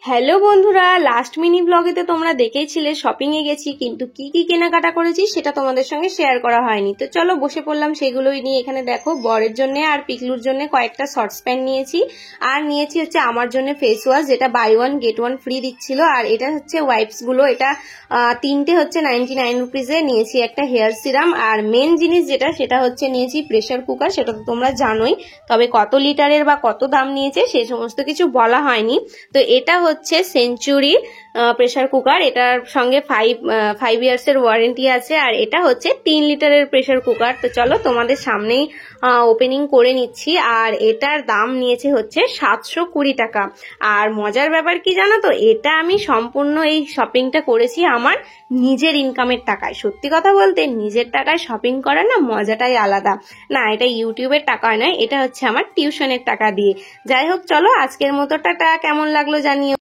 Hello বন্ধুরা, last mini ব্লগে তো তোমরা দেখেইছিলে শপিং এ গেছি, কিন্তু কি কি কেনাকাটা করেছি সেটা তোমাদের সঙ্গে শেয়ার করা হয়নি। তো চলো বসে পড়লাম সেগুলোই নিয়ে। এখানে দেখো, বরের জন্য আর পিকলুর জন্য কয়েকটা শর্টস প্যান্ট নিয়েছি, আর নিয়েছি হচ্ছে আমার জন্য ফেস ওয়াশ, যেটা buy one get one free দিচ্ছিল। আর এটা হচ্ছে ওয়াইপস গুলো, এটা তিনটে হচ্ছে 99 রুপিসে নিয়েছি। একটা হেয়ার সিরাম, আর মেন জিনিস যেটা সেটা হচ্ছে নিয়েছি প্রেসার কুকার। সেটা তো তোমরা জানোই, তবে কত লিটারের বা কত দাম নিয়েছে সে সমস্ত কিছু বলা হয়নি। তো এটা হচ্ছে সেঞ্চুরি প্রেসার কুকার, এটার সঙ্গে 5 ইয়ার্সের ওয়ারেন্টি আছে। আর এটা হচ্ছে 3 লিটারের প্রেসার কুকার। তো চলো তোমাদের সামনেই ওপেনিং করে নিচ্ছি। আর এটার দাম নিয়েছে হচ্ছে 720 টাকা। আর মজার ব্যাপার কি জানো তো, এটা আমি সম্পূর্ণ এই শপিংটা করেছি আমার নিজের ইনকামের টাকায়। সত্যি কথা বলতে, নিজের টাকায় শপিং করার না মজাটাই আলাদা। না, এটা ইউটিউবের টাকা নয়, এটা হচ্ছে আমার টিউশনের টাকা দিয়ে। যাই হোক, চলো আজকের মতো টাটা। কেমন লাগলো জানিও।